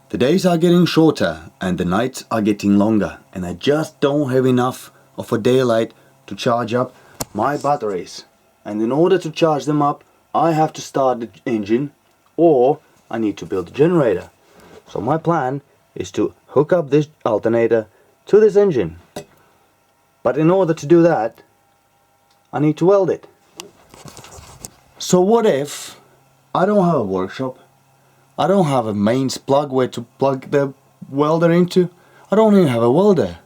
The days are getting shorter and the nights are getting longer, and I just don't have enough of a daylight to charge up my batteries. And in order to charge them up, I have to start the engine, or I need to build a generator. So my plan is to hook up this alternator to this engine. But in order to do that, I need to weld it. So what if I don't have a workshop? I don't have a mains plug where to plug the welder into. I don't even have a welder.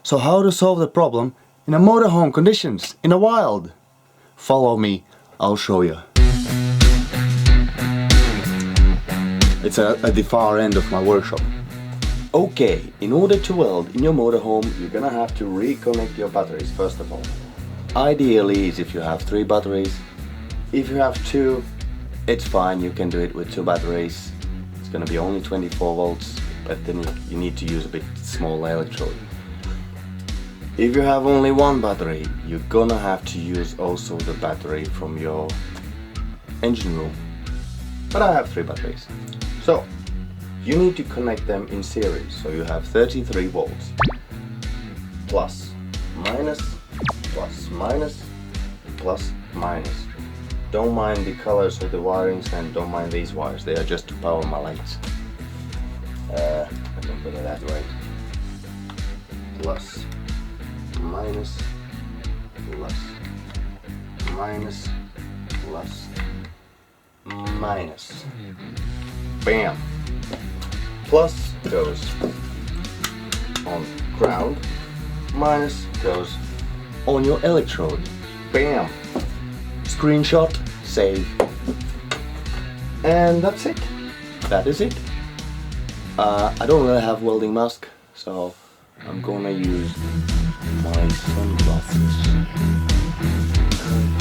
So how to solve the problem in a motorhome conditions, in a wild? Follow me, I'll show you. It's at the far end of my workshop. Okay, in order to weld in your motorhome, you're gonna have to reconnect your batteries first of all. Ideally is if you have 3 batteries. If you have 2, it's fine, you can do it with 2 batteries. It's gonna be only 24 volts, but then you need to use a bit smaller electrode. If you have only 1 battery, you're gonna have to use also the battery from your engine room. But I have 3 batteries. So, you need to connect them in series. So you have 33 volts. Plus, minus, plus, minus, plus, minus. Don't mind the colors of the wirings and don't mind these wires. They are just to power my lights. I can put it that way. Plus, minus, plus, minus, plus, minus. Bam! Plus goes on ground, minus goes on your electrode. Bam! Screenshot, save. And that's it. That is it. I don't really have welding mask, so I'm gonna use my sunglasses.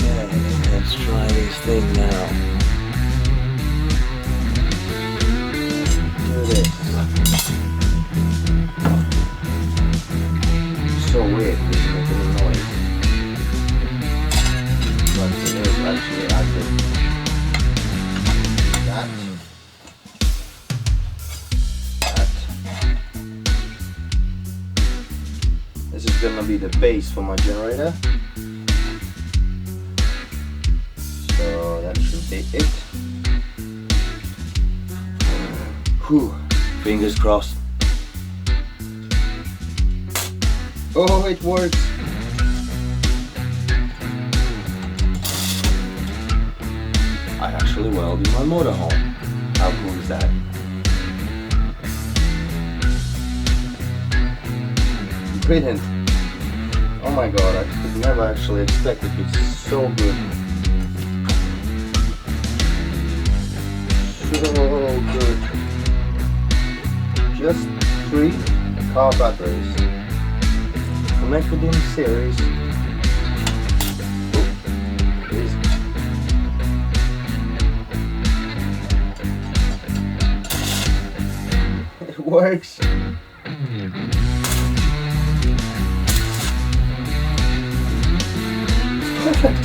Okay, let's try this thing now. Do this. So weird, it doesn't make any noise. But it is actually active. That. This is gonna be the base for my generator. So that should be it. Whew. Fingers crossed. Oh, it works! I actually weld in my motorhome. How cool is that? Brilliant! Oh my god, I could never actually expect it to be so good. So good. Just 3 car batteries connected in series. It works. Perfect.